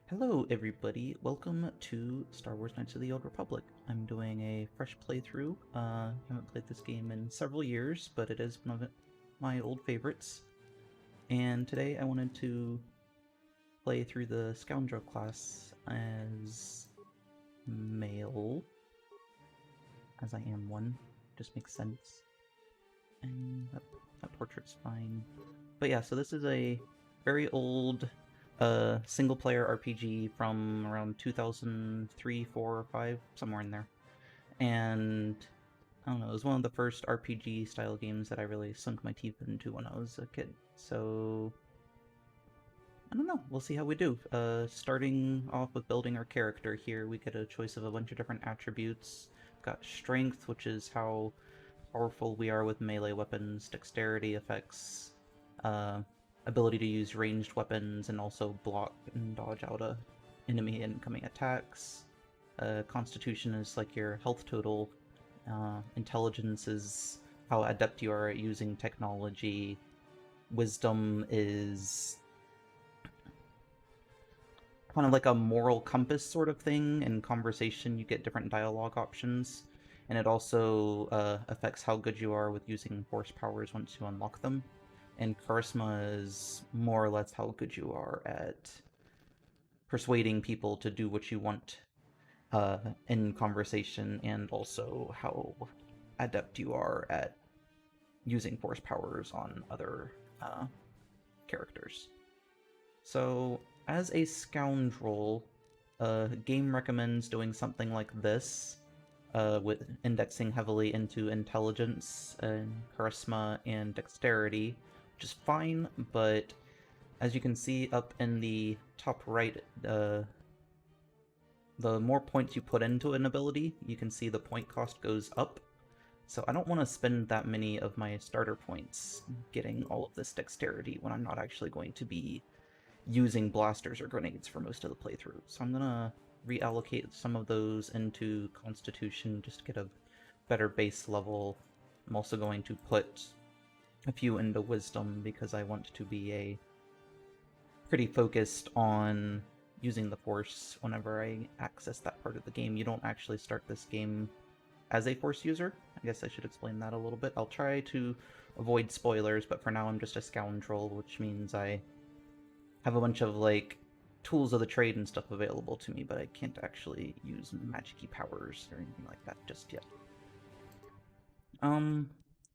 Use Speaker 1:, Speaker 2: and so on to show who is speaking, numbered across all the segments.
Speaker 1: Hello, everybody. Welcome to Star Wars Knights of the Old Republic. I'm doing a fresh playthrough. Haven't played this game in several years, but it is one of my old favorites. And today I wanted to play through the Scoundrel class as male, as I am one. Just makes sense. And that portrait's fine. But yeah, so this is a very old single-player RPG from around 2003, 4, or 5, somewhere in there. And I don't know, it was one of the first RPG-style games that I really sunk my teeth into when I was a kid. So I don't know, we'll see how we do. Starting off with building our character here, we get a choice of a bunch of different attributes. We've got strength, which is how powerful we are with melee weapons, dexterity effects, uh, ability to use ranged weapons, and also block and dodge out enemy incoming attacks. Constitution is like your health total. Intelligence is how adept you are at using technology. Wisdom is kind of like a moral compass sort of thing. In conversation, you get different dialogue options, and it also affects how good you are with using force powers once you unlock them. And charisma is more or less how good you are at persuading people to do what you want in conversation, and also how adept you are at using force powers on other characters. So, as a scoundrel, game recommends doing something like this, with indexing heavily into intelligence and charisma and dexterity, which is fine, but as you can see up in the top right, the more points you put into an ability, you can see the point cost goes up. So I don't want to spend that many of my starter points getting all of this dexterity when I'm not actually going to be using blasters or grenades for most of the playthrough. So I'm gonna reallocate some of those into Constitution just to get a better base level. I'm also going to put a few into Wisdom because I want to be pretty focused on using the Force whenever I access that part of the game. You don't actually start this game as a Force user. I guess I should explain that a little bit. I'll try to avoid spoilers, but for now I'm just a scoundrel, which means I have a bunch of, like, tools of the trade and stuff available to me, but I can't actually use magic-y powers or anything like that just yet.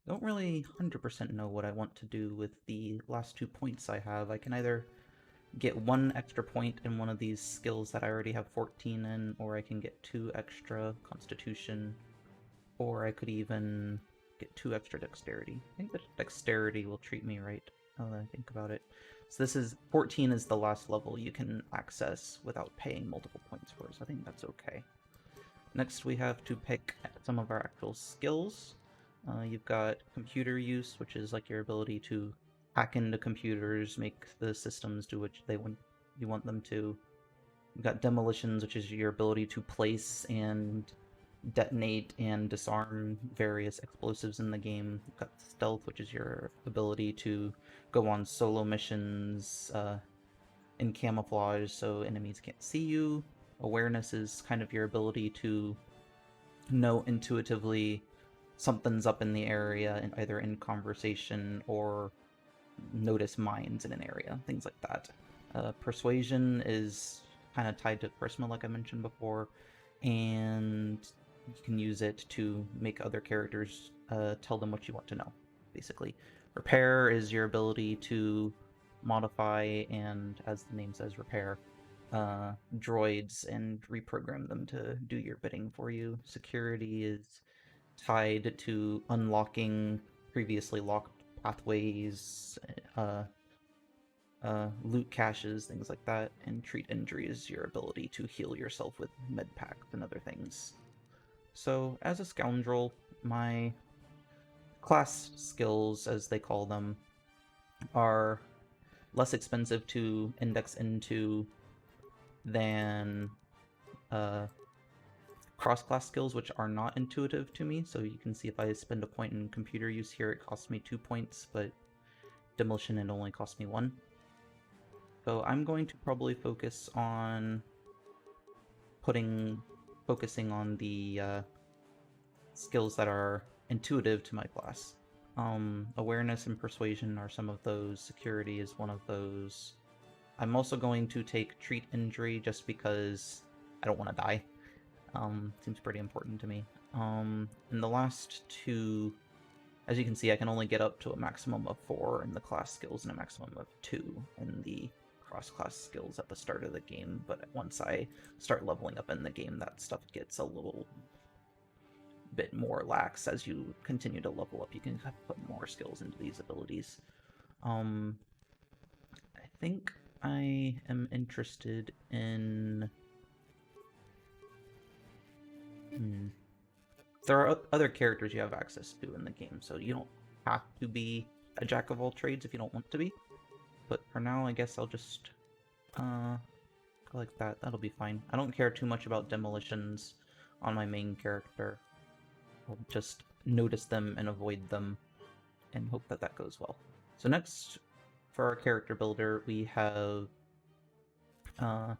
Speaker 1: Don't really 100% know what I want to do with the last 2 points I have. I can either get 1 extra point in one of these skills that I already have 14 in, or I can get 2 extra Constitution, or I could even get 2 extra Dexterity. I think that Dexterity will treat me right, now that I think about it. So this is 14 is the last level you can access without paying multiple points for, so I think that's okay. Next we have to pick some of our actual skills. You've got computer use, which is like your ability to hack into computers, make the systems do what you want them to. You've got demolitions, which is your ability to place and detonate and disarm various explosives in the game. You've got stealth, which is your ability to go on solo missions in camouflage so enemies can't see you. Awareness is kind of your ability to know intuitively something's up in the area, either in conversation or notice mines in an area, things like that. Persuasion is kind of tied to charisma, like I mentioned before, and you can use it to make other characters tell them what you want to know, basically. Repair is your ability to modify and, as the name says, repair droids and reprogram them to do your bidding for you. Security is tied to unlocking previously locked pathways, loot caches, things like that, and treat injuries, your ability to heal yourself with med packs and other things. So, as a scoundrel, my class skills, as they call them, are less expensive to index into than cross-class skills, which are not intuitive to me. So you can see if I spend a point in computer use here, it costs me 2 points, but demolition, it only costs me 1. So I'm going to probably focus on focusing on the skills that are intuitive to my class. Awareness and persuasion are some of those. Security is one of those. I'm also going to take treat injury just because I don't want to die. Seems pretty important to me. And the last two, as you can see, I can only get up to a maximum of 4 in the class skills and a maximum of 2 in the cross-class skills at the start of the game, but once I start leveling up in the game, that stuff gets a little bit more lax. As you continue to level up, you can put more skills into these abilities. I think I am interested in... There are other characters you have access to in the game, so you don't have to be a jack of all trades if you don't want to be. But for now, I guess I'll just go like that. That'll be fine. I don't care too much about demolitions on my main character. I'll just notice them and avoid them and hope that that goes well. So next, for our character builder, we have a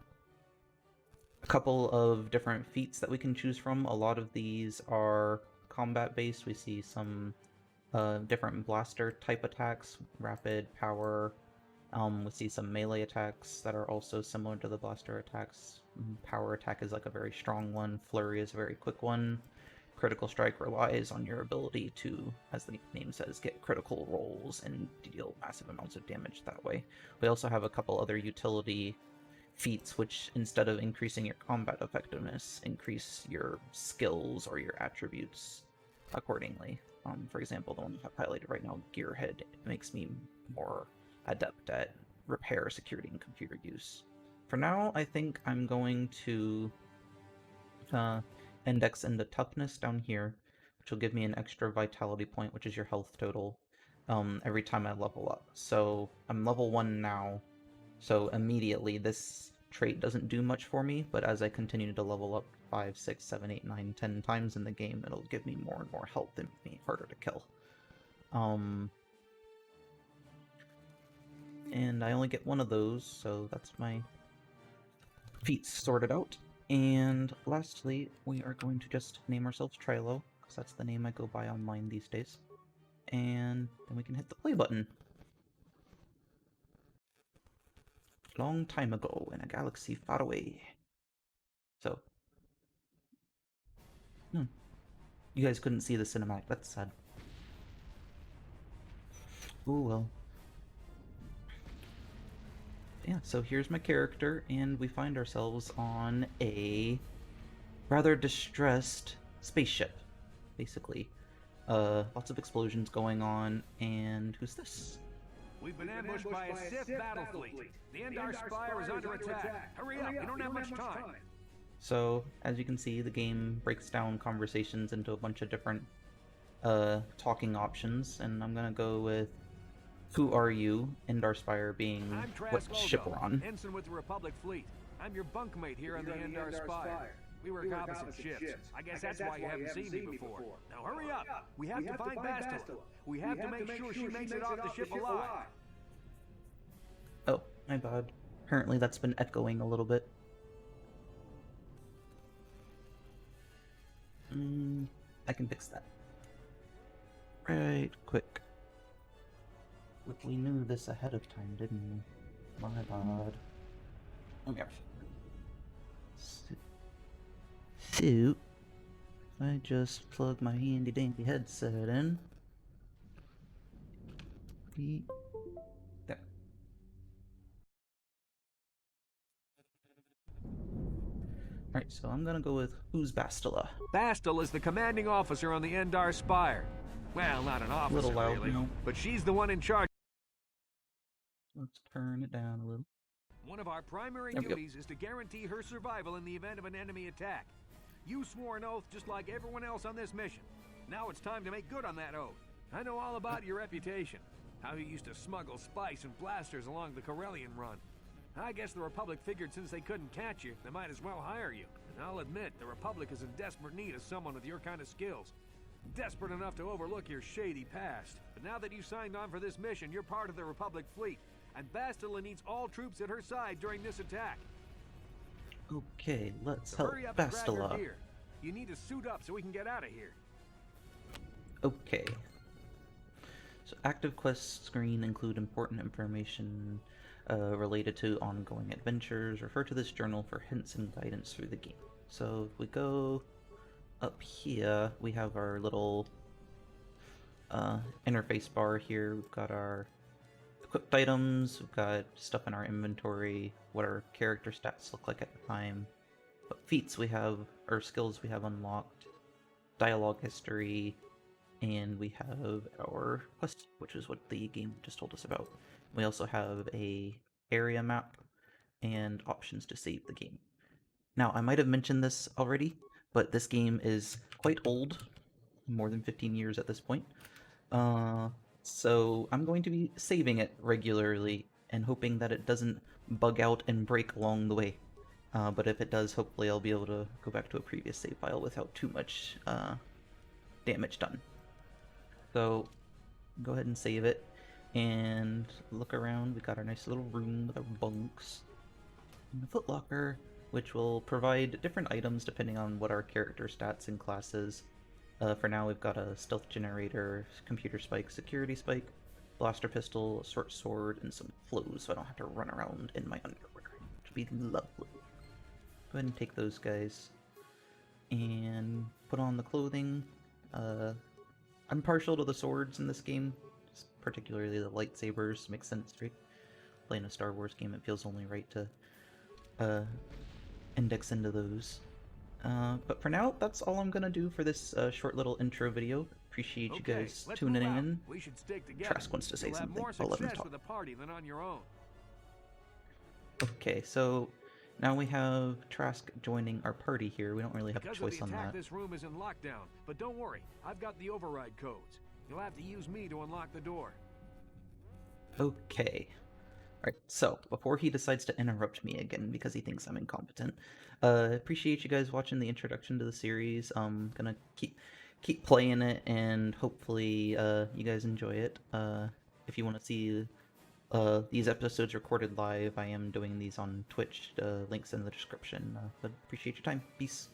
Speaker 1: couple of different feats that we can choose from. A lot of these are combat-based. We see some different blaster type attacks, rapid, power. We see some melee attacks that are also similar to the blaster attacks. Power attack is like a very strong one. Flurry is a very quick one. Critical strike relies on your ability to, as the name says, get critical rolls and deal massive amounts of damage that way. We also have a couple other utility feats which, instead of increasing your combat effectiveness, increase your skills or your attributes accordingly. For example, the one I have highlighted right now, Gearhead, makes me more adept at repair, security, and computer use. For now, I think I'm going to index into toughness down here, which will give me an extra vitality point, which is your health total, every time I level up. So I'm level 1 now, so immediately this trait doesn't do much for me, but as I continue to level up 5, 6, 7, 8, 9, 10 times in the game, it'll give me more and more health and make me harder to kill. And I only get one of those, so that's my feats sorted out. And lastly, we are going to just name ourselves Trilo, because that's the name I go by online these days. And then we can hit the play button. Long time ago in a galaxy far away. So. You guys couldn't see the cinematic, that's sad. Oh well. Yeah, so here's my character, and we find ourselves on a rather distressed spaceship, basically. Lots of explosions going on, and who's this?
Speaker 2: We've been ambushed by a Sith battle fleet. The Endar Spire is under attack. Hurry up, we don't have much time.
Speaker 1: So, as you can see, the game breaks down conversations into a bunch of different talking options, and I'm gonna go with who are you, Endar Spire being what ship we're on.
Speaker 2: Ensign with the Republic fleet. I'm your bunkmate here on the Endar Spire. We work opposite ships. I guess that's why you haven't seen me before. Now hurry up! We have to find Bastila. We have to make sure she makes it off the ship alive.
Speaker 1: Oh, my bad. Apparently that's been echoing a little bit. I can fix that. Right, quick. We knew this ahead of time, didn't we? My bad. Okay. So, I just plug my handy dandy headset in. There. Alright, so I'm gonna go with who's Bastila.
Speaker 2: Bastila is the commanding officer on the Endar Spire. Well, not an officer,
Speaker 1: Little loud,
Speaker 2: really,
Speaker 1: no.
Speaker 2: but she's the one in charge.
Speaker 1: Let's turn it down a little.
Speaker 2: One of our primary duties is to guarantee her survival in the event of an enemy attack. You swore an oath just like everyone else on this mission. Now it's time to make good on that oath. I know all about your reputation. How you used to smuggle spice and blasters along the Corellian run. I guess the Republic figured since they couldn't catch you, they might as well hire you. And I'll admit, the Republic is in desperate need of someone with your kind of skills. Desperate enough to overlook your shady past. But now that you signed on for this mission, you're part of the Republic fleet. and Bastila needs all troops at her side during this attack.
Speaker 1: Okay, let's
Speaker 2: So
Speaker 1: help
Speaker 2: hurry up and grab your
Speaker 1: Bastila.
Speaker 2: gear. You need to suit up so we can get out of here.
Speaker 1: Okay. So active quests screen include important information related to ongoing adventures. Refer to this journal for hints and guidance through the game. So if we go up here, we have our little interface bar here. We've got our equipped items, we've got stuff in our inventory, what our character stats look like at the time, what feats we have, or skills we have unlocked, dialogue history, and we have our quest, which is what the game just told us about. We also have a area map and options to save the game. Now, I might have mentioned this already, but this game is quite old, more than 15 years at this point. So I'm going to be saving it regularly and hoping that it doesn't bug out and break along the way. But if it does, hopefully I'll be able to go back to a previous save file without too much damage done. So go ahead and save it and look around. We got our nice little room with our bunks and a footlocker, which will provide different items depending on what our character stats and classes. For now, we've got a stealth generator, computer spike, security spike, blaster pistol, a short sword, and some clothes, so I don't have to run around in my underwear, which would be lovely. Go ahead and take those guys and put on the clothing. I'm partial to the swords in this game, particularly the lightsabers. Makes sense, right? Playing a Star Wars game, it feels only right to index into those. But for now, that's all I'm gonna do for this short little intro video. Appreciate you guys tuning in.
Speaker 2: We should stick together.
Speaker 1: Trask wants to say
Speaker 2: You'll have
Speaker 1: something.
Speaker 2: more
Speaker 1: I'll let him
Speaker 2: success
Speaker 1: talk.
Speaker 2: with a party than on your own.
Speaker 1: Okay, so now we have Trask joining our party here. We don't really have a
Speaker 2: Because
Speaker 1: choice
Speaker 2: of
Speaker 1: on
Speaker 2: the attack,
Speaker 1: that.
Speaker 2: this room is in lockdown. But don't worry, I've got the override codes. You'll have to use me to unlock the door.
Speaker 1: Okay. Alright, so before he decides to interrupt me again because he thinks I'm incompetent, appreciate you guys watching the introduction to the series. I'm gonna keep playing it and hopefully you guys enjoy it. If you want to see these episodes recorded live, I am doing these on Twitch. Links in the description. But appreciate your time. Peace.